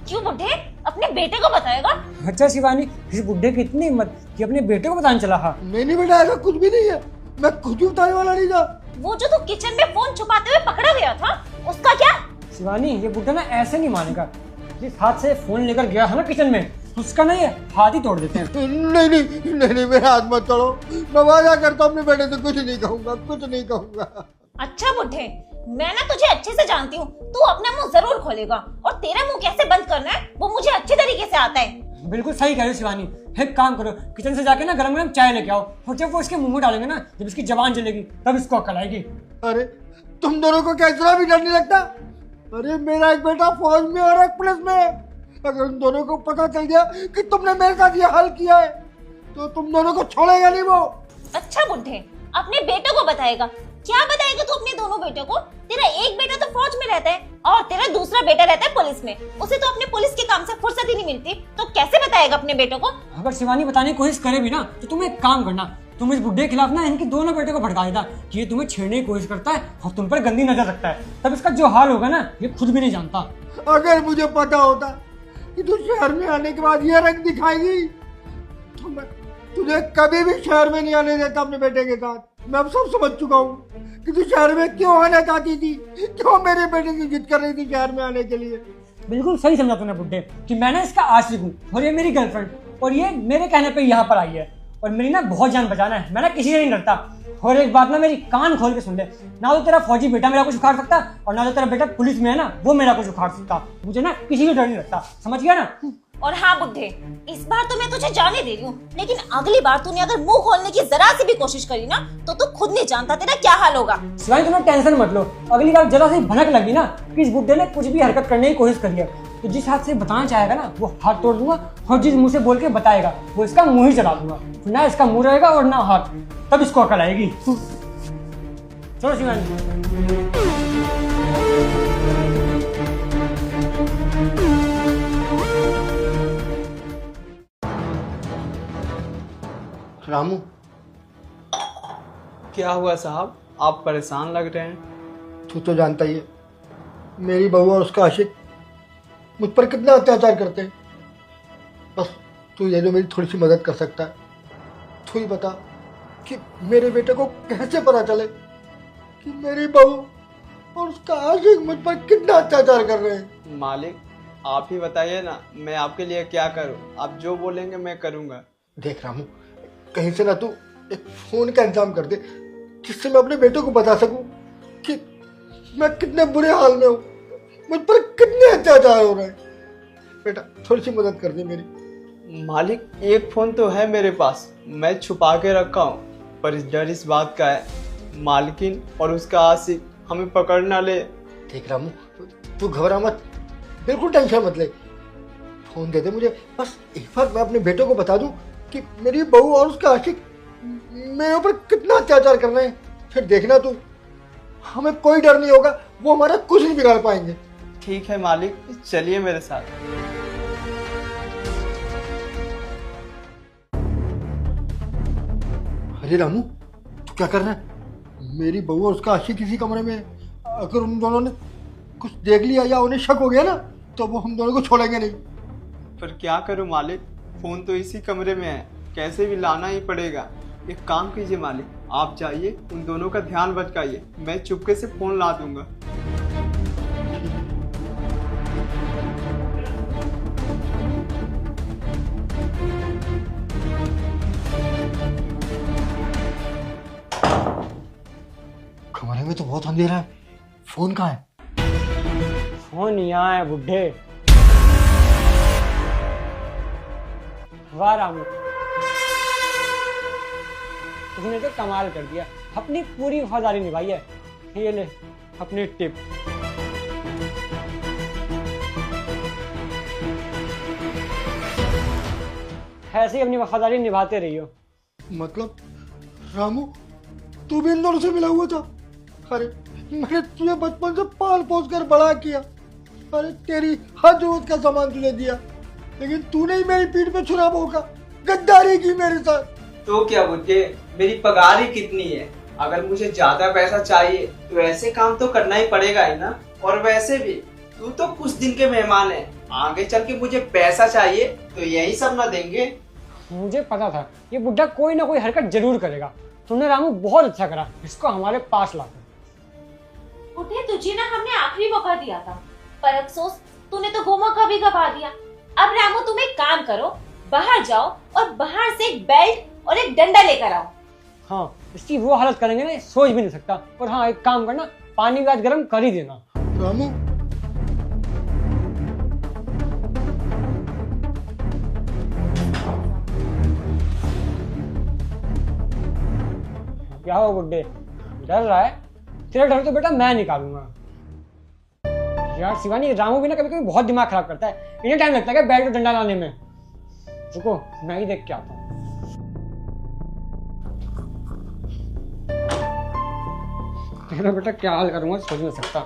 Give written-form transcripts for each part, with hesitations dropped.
क्यों बुड्ढे, अपने बेटे को बताएगा? अच्छा शिवानी, इस बुड्ढे की इतनी हिम्मत कि अपने बेटे को बताने चला। हाँ नहीं बताएगा, कुछ भी नहीं है, मैं कुछ भी बताने वाला नहीं था। वो जो तू किचन में फोन छुपाते हुए पकड़ा गया था, उसका क्या? शिवानी, ये बुड्ढा ना ऐसे नहीं मानेगा। जिस हाथ से फोन लेकर गया है ना किचन में, उसका ना ये हाथ ही तोड़ देते हैं। नहीं, मेरा हाथ मत तोड़ो। मैं वादा करता हूँ अपने बेटे से कुछ नहीं कहूँगा, कुछ नहीं कहूँगा। अच्छा बुड्ढे, मैं ना तुझे अच्छे से जानती हूँ, तू अपना मुंह जरूर खोलेगा और तेरा मुंह कैसे बंद करना है वो मुझे अच्छे तरीके से आता है। बिल्कुल सही कह रहे हो शिवानी। एक काम करो, किचन से जाके ना गरम गरम चाय लेके आओ, और जब वो इसके मुंह में डालेंगे ना, जब इसकी जबान जलेगी तब इसको अकल आएगी। अरे तुम दोनों को क्या इतना भी डर नहीं लगता? अरे मेरा एक बेटा फौज में और एक पुलिस में है। अगर उन दोनों को पता चल गया कि तुमने मेरे साथ ये हाल किया है तो तुम दोनों को छोड़ेगा नहीं वो। अच्छा बुड्ढे, अपने बेटे को बताएगा? क्या बताएगा तू अपने दोनों बेटों को? तेरा एक बेटा तो फौज में रहता है और तेरा दूसरा बेटा रहता है पुलिस में। उसे तो अपने पुलिस के काम से फुर्सत ही नहीं मिलती, तो कैसे बताएगा अपने बेटों को? अगर शिवानी बताने की कोशिश करे भी ना, तो तुम एक काम करना, तुम इस बुड्ढे के खिलाफ ना इनके दोनों बेटे को भड़का देना कि ये तुम्हें छेड़ने की कोशिश करता है और तुम पर गंदी नजर रखता है। तब इसका जो हाल होगा ना, ये खुद भी नहीं जानता। अगर मुझे पता होता कि तू शहर में आने के बाद ये रंग दिखाएगी तो मैं तुझे कभी भी शहर में नहीं आने देता अपने बेटे के साथ। मैं अब सब समझ चुका हूँ कि तू शहर में क्यों आना चाहती थी, क्यों मेरे बेटे की जिद कर रही थी शहर में आने के लिए। बिल्कुल सही समझा तूने बुड्ढे कि मैं ना इसका आशिक हूँ और ये मेरी गर्लफ्रेंड, और ये मेरे कहने पे यहाँ पर आई है और मेरी ना बहुत जान बचाना है। मैं ना किसी से नहीं डरता। और एक बात ना मेरी कान खोल के सुन ले, ना तो तेरा फौजी बेटा मेरा कुछ उखाड़ सकता और ना तो तेरा बेटा पुलिस में है ना, वो मेरा कुछ उखाड़ सकता। मुझे ना किसी को डर नहीं लगता, समझ गया ना? और हाँ बुड्ढे, इस बार तो मैं तुझे जाने दे रही हूँ, लेकिन अगली बार तूने अगर मुंह खोलने की जरा सी भी कोशिश करी ना, तो तू खुद नहीं जानता तेरा क्या हाल होगा। शिवानी तुम्हें टेंशन मत लो, अगली बार जरा सी भनक लगी ना कि इस बुड्ढे ने कुछ भी हरकत करने की कोशिश करी है, तो जिस हाथ से बताना चाहेगा ना वो हाथ तोड़ दूंगा, और जिस मुंह से बोल के बताएगा वो इसका मुंह ही चला दूंगा। ना इसका मुंह रहेगा और ना हाथ, तब इसको अकल आएगी। चलो शिवानी। रामू, क्या हुआ साहब, आप परेशान लग रहे हैं? तू तो जानता ही है मेरी बहू और उसका आशिक मुझ पर कितना अत्याचार करते हैं। बस तू ये जो मेरी थोड़ी सी मदद कर सकता है, तू ही बता कि मेरे बेटे को कैसे पता चले कि मेरी बहू और उसका आशिक मुझ पर कितना अत्याचार कर रहे हैं। मालिक आप ही बताइए ना, मैं आपके लिए क्या करूं? आप जो बोलेंगे मैं करूंगा। देख रामू, कहीं से ना तू एक फोन का इंतजाम कर दे जिससे मैं अपने बेटे को बता सकूं कि मैं कितने बुरे हाल में हूँ, मुझ पर कितने अत्याचार हो रहे हैं। बेटा थोड़ी सी मदद कर दे मेरी। मालिक एक फोन तो है मेरे पास, मैं छुपा के रखा हूँ, पर इस डर इस बात का है मालकिन और उसका आशिक हमें पकड़ ना ले। देख रामू, तू घबरा मत, बिल्कुल टेंशन मत ले। फोन दे दे मुझे, बस एक बार मैं अपने बेटे को बता दूं कि मेरी बहू और उसका आशिक मेरे ऊपर कितना अत्याचार कर रहे हैं, फिर देखना तू, हमें कोई डर नहीं होगा, वो हमारा कुछ नहीं बिगाड़ पाएंगे। ठीक है मालिक, चलिए मेरे साथ। अरे रामू, तू क्या कर रहा है? मेरी बहू और उसका आशिक किसी कमरे में है। अगर उन दोनों ने कुछ देख लिया या उन्हें शक हो गया ना, तो वो हम दोनों को छोड़ेंगे नहीं। पर क्या करूं मालिक, फोन तो इसी कमरे में है, कैसे भी लाना ही पड़ेगा। एक काम कीजिए मालिक, आप जाइए उन दोनों का ध्यान भटकाइए, मैं चुपके से फोन ला दूंगा। कमरे में तो बहुत अंधेरा है, फोन कहाँ है? फोन यहाँ है बुड्ढे। वाह रामू, तुमने तो कमाल कर दिया, अपनी पूरी वफादारी निभाई है। ये ले अपनी टिप। ऐसे ही अपनी वफादारी निभाते रहियो। मतलब रामू, तू भी इन दोनों से मिला हुआ था? अरे मैंने तुझे बचपन से पाल पोस कर बड़ा किया, अरे तेरी हर जरूरत का सामान तुझे दिया, लेकिन तूने ही मेरी पीठ पे छुरा भोंका, गद्दारी की मेरे साथ। तो क्या बुड्ढे, मेरी पगार ही कितनी है? अगर मुझे ज्यादा पैसा चाहिए तो ऐसे काम तो करना ही पड़ेगा ही ना। और वैसे भी तू तो कुछ दिन के मेहमान है, आगे चल के मुझे पैसा चाहिए तो यही सब ना देंगे। मुझे पता था ये बुड्ढा कोई ना कोई हरकत जरूर करेगा। तुमने रामू बहुत अच्छा करा इसको हमारे पास लाकर। बुढ़े तुझे ना हमने आखिरी मौका दिया था, पर अफसोस तूने तो वो मौका भी गवा दिया। अब रामू तुम एक काम करो, बाहर जाओ और बाहर से एक बेल्ट और एक डंडा लेकर आओ। हाँ, इसकी वो हालत करेंगे ना सोच भी नहीं सकता। और हाँ, एक काम करना, पानी भी आज गर्म कर ही देना। रामू क्या हो बुड्ढे, डर रहा है? तेरा डर तो बेटा मैं निकालूंगा। यार शिवानी, रामू भी ना कभी कभी बहुत दिमाग खराब करता है। इन्हें टाइम लगता है क्या बैट और डंडा लाने में? रुको मैं ही देख के आता हूँ। तेरा बेटा क्या हाल करूंगा सोच नहीं सकता।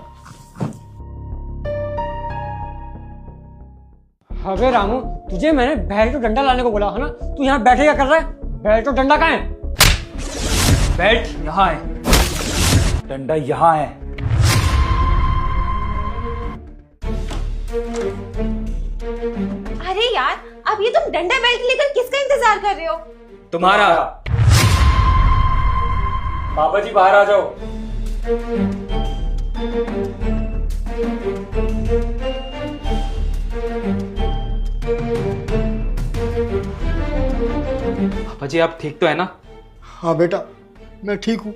अबे रामू, तुझे मैंने बैट और डंडा लाने को बोला है ना, तू यहाँ बैठे क्या कर रहा है? बैट और डंडा कहाँ है? बैट यहाँ है, डंडा यहाँ है। अरे यार, अब ये तुम डंडा बेल्ट लेकर किसका इंतजार कर रहे हो? तुम्हारा। पापा जी बाहर आ जाओ। पापा जी आप ठीक तो है ना? हाँ बेटा, मैं ठीक हूँ।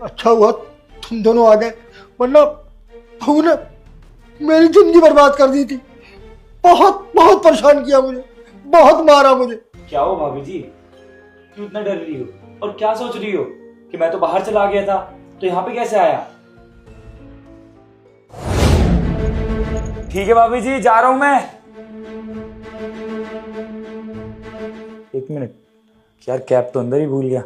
अच्छा हुआ तुम दोनों आ गए, वरना बहू ने मेरी जिंदगी बर्बाद कर दी थी। बहुत बहुत परेशान किया मुझे, बहुत मारा मुझे। क्या हो भाभी जी, क्यों इतना डर रही हो और क्या सोच रही हो कि मैं तो बाहर चला गया था, तो यहाँ पे कैसे आया? ठीक है भाभी जी, जा रहा हूं मैं। एक मिनट यार, कैप तो अंदर ही भूल गया।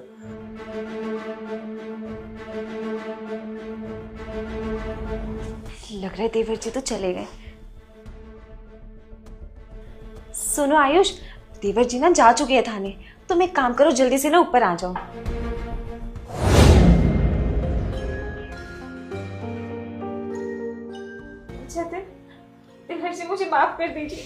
लग रहा है देवर जी तो चले गए। सुनो आयुष, देवर जी ना जा चुके हैं थाने। तुम एक काम करो, जल्दी से ना ऊपर आ जाओ। देवर जी मुझे माफ कर दीजिए,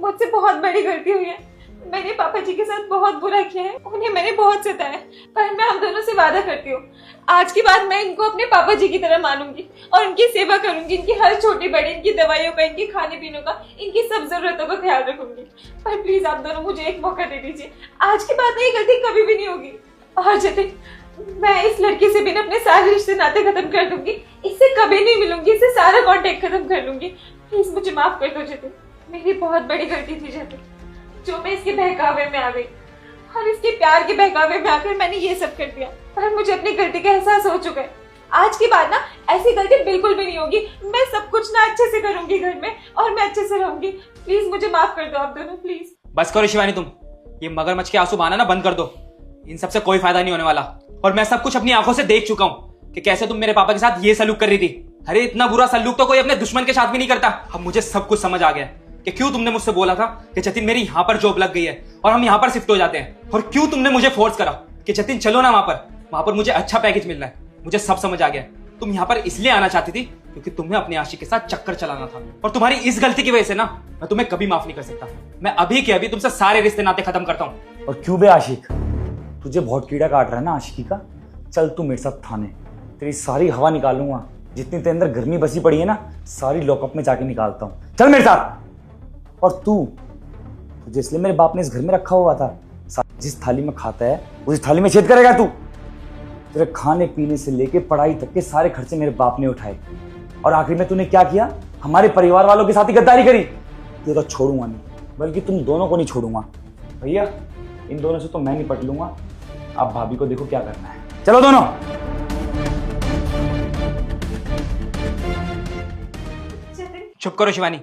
मुझसे बहुत बड़ी गलती हुई है। मैंने पापा जी के साथ बहुत बुरा किया है, उन्हें मैंने बहुत सताया, पर मैं हम दोनों से वादा करती हूँ आज के बाद मैं इनको अपने पापा जी की तरह मानूंगी और इनकी सेवा करूंगी। इनकी हर छोटी बड़ी, इनकी दवाइयों का, इनके खाने पीने का, इनकी सब जरूरतों का ख्याल रखूंगी। पर प्लीज आप दोनों मुझे एक मौका दे दीजिए, आज के बाद ये गलती कभी भी नहीं होगी। और जतिन, मैं इस लड़की से भी ना अपने सारे रिश्ते नाते खत्म कर दूंगी, इससे कभी नहीं मिलूंगी, इससे सारा कांटेक्ट खत्म कर लूंगी। प्लीज मुझे माफ कर दो जतिन, मेरी बहुत बड़ी गलती थी जतिन, जो मैं इसके बहकावे में आ गई और इसके प्यार के बहकावे में आकर मैंने ये सब कर दिया। पर मुझे अपनी गलती का एहसास हो चुका है। आज के बाद ना ऐसी गलती बिल्कुल भी नहीं होगी। मैं सब कुछ ना अच्छे से करूंगी घर में और मैं अच्छे से रहूंगी। प्लीज मुझे माफ कर दो आप दोनों, प्लीज। बस करो शिवानी, तुम ये मगरमच्छ के आंसू बहाना ना बंद कर दो। इन सबसे कोई फायदा नहीं होने वाला। और मैं सब कुछ अपनी आंखों से देख चुका हूँ कि कैसे तुम मेरे पापा के साथ ये सलूक कर रही थी। अरे इतना बुरा सलूक तो कोई अपने दुश्मन के साथ भी नहीं करता। अब मुझे सब कुछ समझ आ गया कि क्यों तुमने मुझसे बोला था कि जतिन मेरी यहाँ पर जॉब लग गई है और हम यहाँ पर शिफ्ट हो जाते हैं, और क्यों तुमने मुझे फोर्स करा कि जतिन चलो ना वहां पर मुझे अच्छा पैकेज मिल रहा है। मुझे सब समझ आ गया। तुम यहाँ पर इसलिए आना चाहती थी क्योंकि तुम्हें अपने आशिक के साथ चक्कर चलाना था, और तुम्हारी इस गलती की वजह से ना मैं तुम्हें कभी माफ नहीं कर सकता। मैं अभी के अभी तुमसे सारे रिश्ते नाते खत्म करता हूँ। और क्यों बे आशिक, तुझे बहुत कीड़ा काट रहा है ना आशिकी का? चल तू मेरे साथ थाने, तेरी सारी हवा निकालूंगा। जितनी तेरे अंदर गर्मी बसी पड़ी है ना, सारी लॉकअप में जाके निकालता हूँ। चल मेरे साथ। और तुझे इसलिए मेरे बाप ने इस घर में रखा हुआ था। जिस थाली में खाता है उसी थाली में छेद करेगा तू। तेरे खाने पीने से लेके पढ़ाई तक के सारे खर्चे मेरे बाप ने उठाए, और आखिर में तूने क्या किया? हमारे परिवार वालों के साथ ही गद्दारी करी। ये तो छोड़ूंगा नहीं, बल्कि तुम दोनों को नहीं छोड़ूंगा। भैया इन दोनों से तो मैं निपट लूंगा। आप भाभी को देखो क्या करना है। चलो दोनों। चुप करो शिवानी,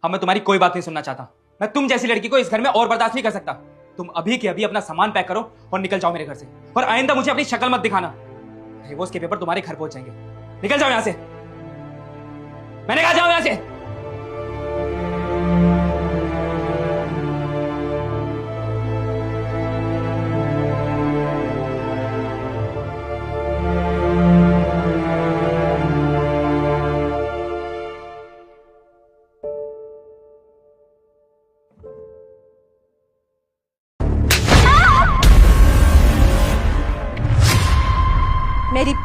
अब मैं तुम्हारी कोई बात नहीं सुनना चाहता। मैं तुम जैसी लड़की को इस घर में और बर्दाश्त नहीं कर सकता। तुम अभी के अभी अपना सामान पैक करो और निकल जाओ मेरे घर से, और आइंदा मुझे अपनी शक्ल मत दिखाना। डिवोर्स के पेपर तुम्हारे घर पहुंच जाएंगे। निकल जाओ यहां से, मैंने कहा जाओ यहां से।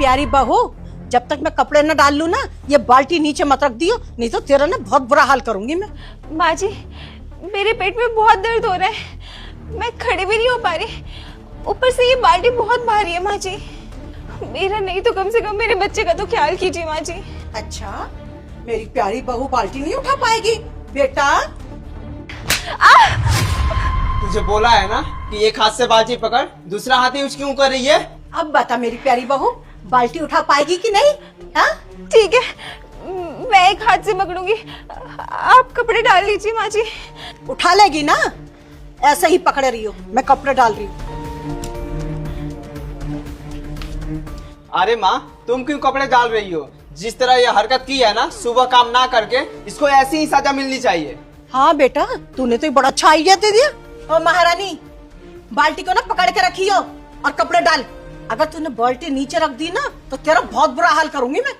प्यारी बहू, जब तक मैं कपड़े न डाल लूं ना, ये बाल्टी नीचे मत रख दियो, नहीं तो तेरा ना बहुत बुरा हाल करूंगी मैं। माँ जी, मेरे पेट में बहुत दर्द हो रहा है, मैं खड़ी भी नहीं हो पा रही, ऊपर से ये बाल्टी बहुत भारी है। माँ जी, मेरा नहीं तो कम से कम मेरे बच्चे का तो ख्याल कीजिए माँ जी। अच्छा, मेरी प्यारी बहू बाल्टी नहीं उठा पाएगी बेटा? तुझे बोला है ना कि एक हाथ से बाल्टी पकड़, दूसरा हाथ यूज क्यों कर रही है? अब बता मेरी प्यारी बहू, बाल्टी उठा पाएगी कि नहीं? हाँ? ठीक है, मैं एक हाथ से पकड़ूंगी, आप कपड़े डाल लीजिए माँ जी। उठा लेगी ना? ऐसे ही पकड़े रही हो, मैं कपड़े डाल रही हूँ। अरे माँ, तुम क्यों कपड़े डाल रही हो? जिस तरह ये हरकत की है ना, सुबह काम ना करके, इसको ऐसी ही सजा मिलनी चाहिए। हाँ बेटा, तूने तो बड़ा अच्छा आइडिया दे दिया। और महारानी, बाल्टी को ना पकड़ के रखी हो और कपड़े डाल। अगर तूने बाल्टी नीचे रख दी ना, तो तेरा बहुत बुरा हाल करूंगी मैं।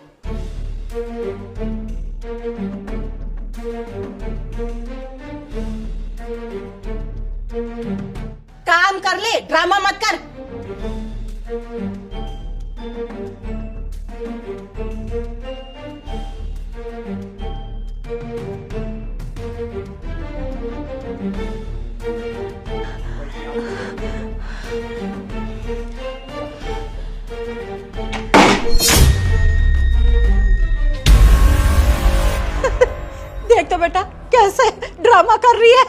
काम कर ले, ड्रामा मत कर। देख तो बेटा कैसे ड्रामा कर रही है।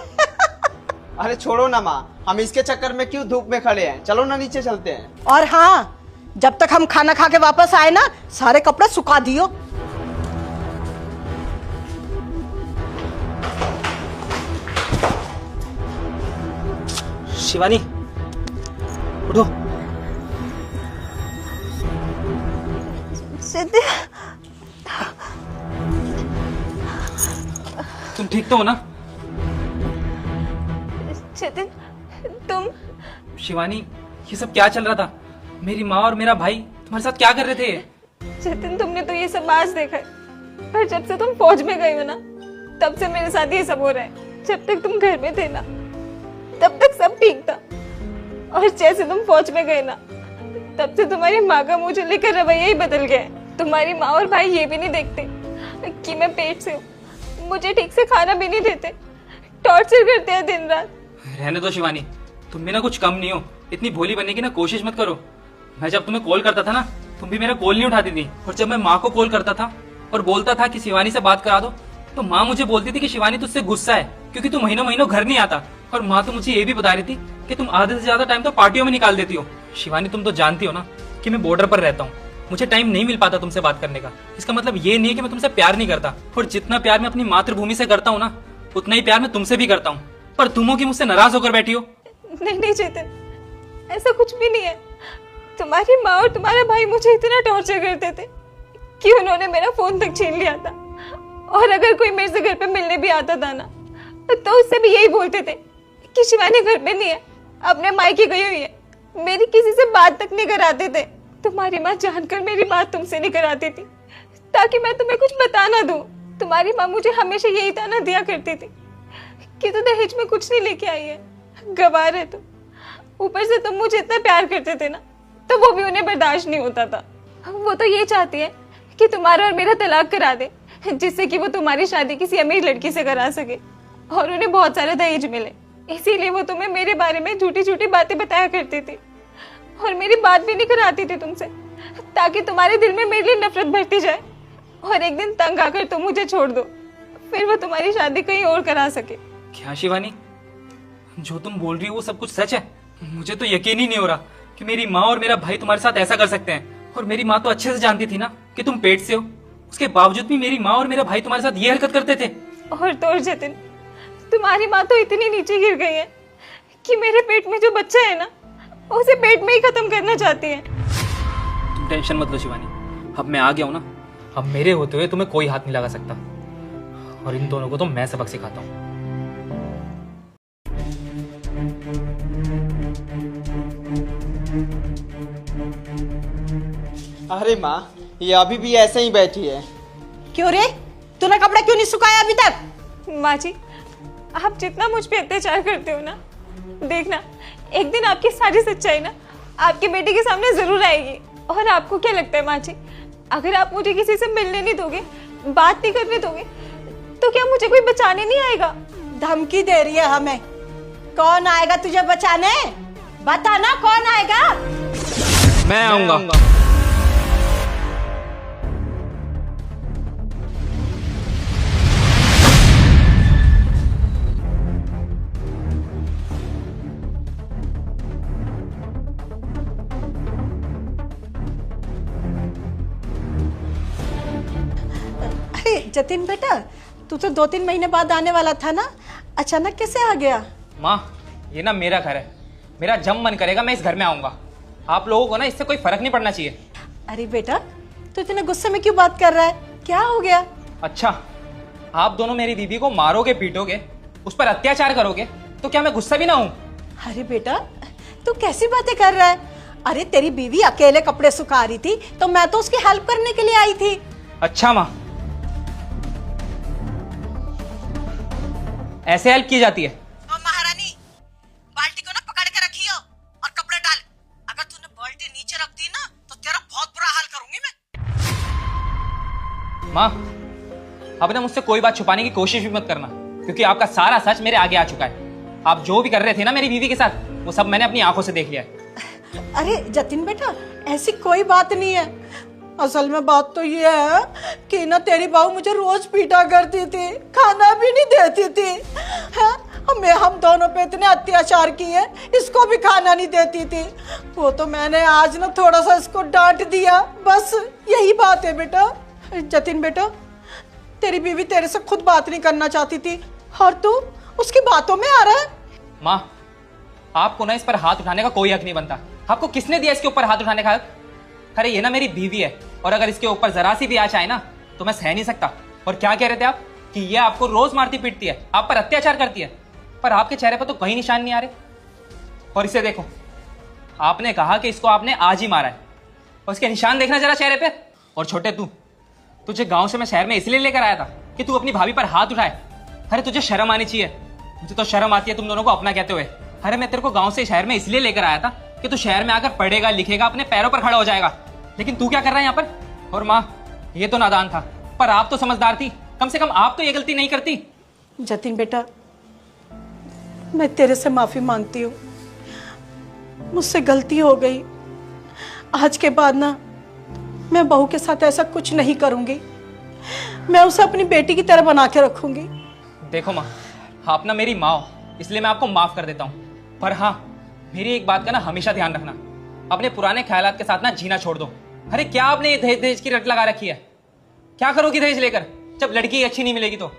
अरे छोड़ो ना माँ, हम इसके चक्कर में क्यों धूप में खड़े हैं? चलो ना नीचे चलते हैं। और हाँ, जब तक हम खाना खा के वापस आए ना, सारे कपड़े सुखा दियो। शिवानी, उठो। सिद्धि, तुम ठीक तो हो ना? जतिन, तुम? शिवानी, ये सब क्या चल रहा था? मेरी माँ और मेरा भाई तुम्हारे साथ क्या कर रहे थे? जतिन, तुमने तो ये सब आज देखा है, पर जब से तुम फौज में गई हो ना, तब से मेरे साथ ये सब हो रहा है। जब तक तुम घर में थे ना, तब तक सब ठीक था, और जैसे तुम फौज में गए ना, तब से तुम्हारी माँ का मुझे लेकर रवैया ही बदल गया है। तुम्हारी माँ और भाई ये भी नहीं देखते कि मैं पेट से हूँ, मुझे ठीक से खाना भी नहीं देते, टॉर्चर करते हैं दिन रात। रहने दो शिवानी, तुम भी ना कुछ कम नहीं हो। इतनी भोली बनने की ना कोशिश मत करो। मैं जब तुम्हें कॉल करता था ना, तुम भी मेरा कॉल नहीं उठाती थी, और जब मैं माँ को कॉल करता था और बोलता था कि शिवानी से बात करा दो, तो माँ मुझे बोलती थी कि शिवानी तुझसे गुस्सा है क्योंकि तू महीनों महीनों घर नहीं आता। और माँ तो मुझे ये भी बता रही थी कि तुम आधे से ज्यादा टाइम तो पार्टियों में निकाल देती हो। शिवानी, तुम तो जानती हो ना कि मैं बॉर्डर पर रहता हूँ, मुझे टाइम नहीं मिल पाता तुमसे बात करने का। इसका मतलब ये नहीं है कि मैं तुमसे प्यार नहीं करता, और जितना प्यार मैं अपनी मातृभूमि से करता हूँ ना, उतना ही प्यार मैं तुमसे भी करता हूँ। पर तुम हो कि मुझसे नाराज होकर बैठी हो। नहीं नहीं चेतन, ऐसा कुछ भी नहीं है। तुम्हारी माँ और तुम्हारा भाई मुझे इतना टॉर्चर करते थे कि उन्होंने मेरा फोन तक छीन लिया था, और अगर कोई मेरे से घर पे मिलने भी आता था ना, तो उससे भी यही बोलते थे कि शिवानी घर पे नहीं है, अपने मायके गई हुई है। मेरी किसी से बात तक नहीं कराते थे। तुम्हारी माँ जानकर मेरी बात तुमसे नहीं कराती थी ताकि मैं तुम्हें कुछ बता ना दूं। तुम्हारी माँ मुझे हमेशा यही ताना दिया करती थी कि तू दहेज में कुछ नहीं लेके आई है, गवार है तू। ऊपर से तुम मुझे इतना प्यार करते थे ना, तो वो भी उन्हें बर्दाश्त नहीं होता था। वो तो ये चाहती है कि तुम्हारा और मेरा तलाक करा दे, जिससे कि वो तुम्हारी शादी किसी अमीर लड़की से करा सके और उन्हें बहुत सारे दहेज मिले। इसीलिए वो तुम्हें मेरे बारे में झूठी झूठी बातें बताया करती थी, और मेरी बात भी नहीं कराती थी तुमसे, ताकि तुम्हारे दिल में मेरे लिए नफरत भरती जाए और एक दिन तंग आकर तुम मुझे छोड़ दो, फिर वो तुम्हारी शादी कहीं और करा सके। क्या शिवानी, जो तुम बोल रही हो वो सब कुछ सच है? मुझे तो यकीन ही नहीं हो रहा कि मेरी माँ और मेरा भाई तुम्हारे साथ ऐसा कर सकते हैं। और मेरी माँ तो अच्छे से जानती थी ना कि तुम पेट से हो, उसके बावजूद भी मेरी माँ और मेरा भाई तुम्हारे साथ ये हरकत करते थे। और तो और जतिन, तुम्हारी माँ तो इतनी नीचे गिर गई है कि मेरे पेट में जो बच्चा है ना, उसे पेट में ही खत्म करना चाहती है। तुम टेंशन मत लो शिवानी, अब मैं आ गया हूँ ना, अब मेरे होते हुए तुम्हें कोई हाथ नहीं लगा सकता, और इन दोनों को तो मैं सबक सिखाता हूँ। अरे माँ, ये अभी भी ऐसे ही बैठी है। क्यों रे, तूने कपड़े क्यों नहीं सुखाया अभी तक? माँ जी, आप जितना मुझ पे अत्याचार करते हो ना, देखना एक दिन आपकी सारी सच्चाई ना आपके बेटे के सामने जरूर आएगी, और आपको क्या लगता है माँ जी, अगर आप मुझे किसी से मिलने नहीं दोगे, बात नहीं करने दोगे, तो क्या मुझे कोई बचाने नहीं आएगा? धमकी दे रही है हमें। कौन आएगा तुझे बचाने? बता ना, कौन आएगा? मैं आऊंगा। अरे जतिन बेटा, तू तो 2-3 महीने बाद आने वाला था ना, अचानक कैसे आ गया? माँ, ये ना मेरा घर है, मेरा जब मन करेगा मैं इस घर में आऊंगा। आप लोगों को ना इससे कोई फर्क नहीं पड़ना चाहिए। अरे बेटा, तू इतने गुस्से में क्यों बात कर रहा है? क्या हो गया? अच्छा, आप दोनों मेरी बीवी को मारोगे, पीटोगे, उस पर अत्याचार करोगे, तो क्या मैं गुस्सा भी ना हूं? अरे बेटा, तू कैसी बातें कर रहा है? अरे तेरी बीवी अकेले कपड़े सुखा रही थी तो मैं तो उसकी हेल्प करने के लिए आई थी। अच्छा माँ, ऐसे हेल्प की जाती है? तो महारानी, बाल्टी को ना पकड़ के रखियो और कपड़े डाल। अगर तूने बाल्टी नीचे रख दी ना तो तेरा बहुत बुरा हाल करूंगी मैं। माँ, अब ना मुझसे कोई बात छुपाने की कोशिश भी मत करना, क्योंकि आपका सारा सच मेरे आगे आ चुका है। आप जो भी कर रहे थे ना मेरी बीवी के साथ, वो सब मैंने अपनी आंखों से देख लिया है। अरे जतिन बेटा, ऐसी कोई बात नहीं है। असल में बात तो ये है कि ना तेरी बहू मुझे रोज पीटा करती थी, खाना भी नहीं देती थी। है? हम दोनों पे इतने अत्याचार किए, इसको भी खाना नहीं देती थी। वो तो मैंने आज ना थोड़ा सा इसको डांट दिया, बस यही बात है बेटा। जतिन बेटा, तेरी बीवी तेरे से खुद बात नहीं करना चाहती थी और तू उसकी बातों में आ रहा है। माँ, आपको ना इस पर हाथ उठाने का कोई हक नहीं बनता। आपको किसने दिया इसके ऊपर हाथ उठाने का हक? अरे ये ना मेरी बीवी है, और अगर इसके ऊपर जरा सी भी आँच आए ना तो मैं सह नहीं सकता। और क्या कह रहे थे आप कि ये आपको रोज मारती पीटती है, आप पर अत्याचार करती है, पर आपके चेहरे पर तो कहीं निशान नहीं आ रहे। और इसे देखो, आपने कहा कि इसको आपने आज ही मारा है, और इसके निशान देखना जरा चेहरे पे। और छोटे, तुझे गांव से मैं शहर में इसलिए लेकर आया था कि तू अपनी भाभी पर हाथ उठाए। अरे तुझे शर्म आनी चाहिए। मुझे तो शर्म आती है तुम दोनों को अपना कहते हुए। अरे मैं तेरे को गांव से शहर में इसलिए लेकर आया था कि तू शहर में आकर पढ़ेगा, लिखेगा, अपने पैरों पर खड़ा हो जाएगा। लेकिन तू क्या कर रहा है यहाँ पर? और माँ, ये तो नादान था, पर आप तो समझदार थी। कम से कम आप तो ये गलती नहीं करती। जतिन बेटा, मैं तेरे से माफी मांगती हूँ। मुझसे गलती हो गई। आज के बाद ना मैं बहू के साथ ऐसा कुछ नहीं करूंगी। मैं उसे अपनी बेटी की तरह बना के रखूंगी। देखो माँ, आप ना मेरी माँ हो, इसलिए मैं आपको माफ कर देता हूँ। पर हाँ, मेरी एक बात का ना हमेशा ध्यान रखना, अपने पुराने ख्यालात के साथ ना जीना छोड़ दो। अरे क्या आपने ये दहेज की रट लगा रखी है? क्या करोगी दहेज लेकर जब लड़की अच्छी नहीं मिलेगी तो?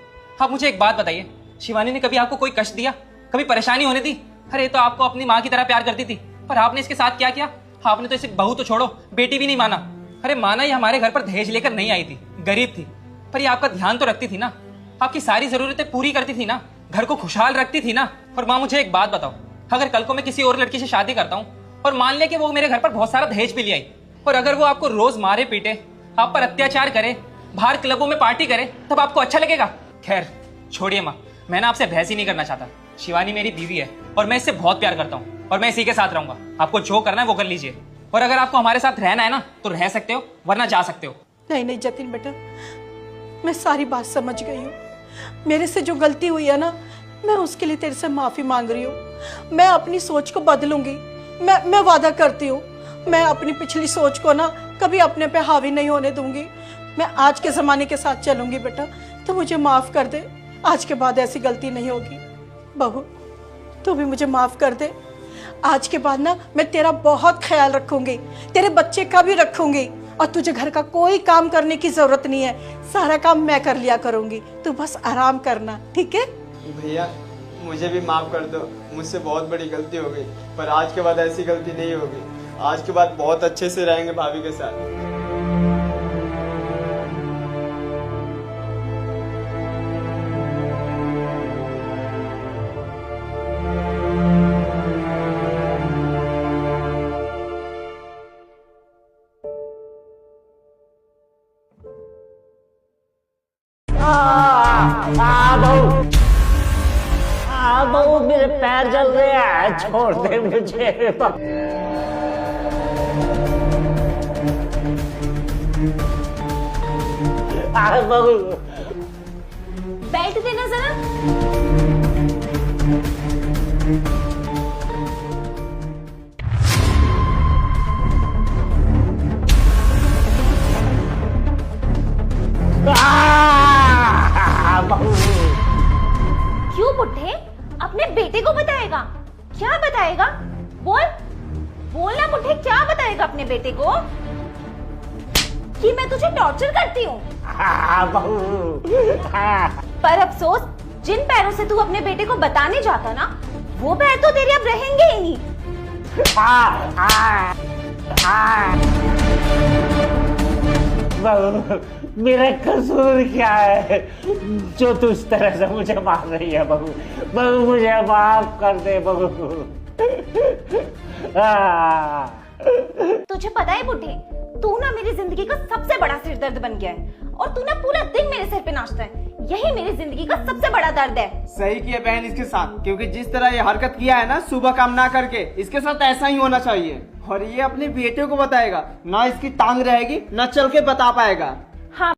आप मुझे एक बात बताइए, शिवानी ने कभी आपको कोई कष्ट दिया, कभी परेशानी होने दी? अरे तो आपको अपनी माँ की तरह प्यार करती थी, पर आपने इसके साथ क्या किया? आपने तो इसे बहू तो छोड़ो, बेटी भी नहीं माना। अरे माना ही हमारे घर पर दहेज लेकर नहीं आई थी, गरीब थी, पर ये आपका ध्यान तो रखती थी ना, आपकी सारी जरूरतें पूरी करती थी ना, घर को खुशहाल रखती थी ना। और माँ मुझे एक बात बताओ, अगर कल को मैं किसी और लड़की से शादी करता हूँ और मान ले कि वो मेरे घर पर बहुत सारा दहेज भी ले आई, और अगर वो आपको रोज मारे पीटे, आप पर अत्याचार करे, बाहर क्लबों में पार्टी करे, तब आपको अच्छा लगेगा? खैर छोड़िए माँ, मैं ना आपसे बहस ही नहीं करना चाहता। शिवानी मेरी बीवी है और मैं इससे बहुत प्यार करता हूँ, और मैं इसी के साथ रहूंगा। आपको जो करना है वो कर लीजिए, और अगर आपको हमारे साथ रहना है ना तो रह सकते हो, वरना जा सकते हो। नहीं जतिन बेटा, मैं सारी बात समझ गई हूँ। मेरे से जो गलती हुई है ना, मैं उसके लिए तेरे से माफी मांग रही हूँ। मैं अपनी सोच को बदलूंगी। मैं वादा करती हूँ, मैं अपनी पिछली सोच को ना कभी अपने पे हावी नहीं होने दूंगी। मैं आज के जमाने के साथ चलूंगी बेटा, तो मुझे माफ कर दे। आज के बाद ऐसी गलती नहीं होगी। बहू, तू भी मुझे माफ कर दे। आज के बाद ना मैं तेरा बहुत ख्याल रखूंगी, तेरे बच्चे का भी रखूंगी, और तुझे घर का कोई काम करने की जरूरत नहीं है। सारा काम मैं कर लिया करूंगी, तू बस आराम करना, ठीक है? भैया मुझे भी माफ कर दो, मुझसे बहुत बड़ी गलती हो गई, पर आज के बाद ऐसी गलती नहीं होगी। आज के बाद बहुत अच्छे से रहेंगे भाभी के साथ। बहू मेरे पैर जल रहे हैं, छोड़ दे मुझे। हाँ बहू। बेल्ट देना जरा। बहू। क्यों बुड्ढे, अपने बेटे को बताएगा? क्या बताएगा? बोल बोलना बुड्ढे, क्या बताएगा अपने बेटे को? कि मैं तुझे टॉर्चर करती हूँ। बहू। पर अफसोस, जिन पैरों से तू अपने बेटे को बताने जाता ना, वो पैर तो तेरे अब रहेंगे ही नहीं। बहू, मेरा कसूर क्या है जो तू इस तरह से मुझे मार रही है? बहू, बहू मुझे माफ कर दे बहू। तुझे पता है बुड्ढे, तू ना मेरी जिंदगी का सबसे बड़ा सिरदर्द बन गया है और तू ना पूरा दिन मेरे सिर पे नाचता है। यही मेरी जिंदगी का सबसे बड़ा दर्द है। सही किया बहन इसके साथ, क्योंकि जिस तरह ये हरकत किया है ना सुबह काम ना करके, इसके साथ ऐसा ही होना चाहिए। और ये अपने बेटे को बताएगा ना, इसकी टांग रहेगी ना चल के बता पाएगा। हाँ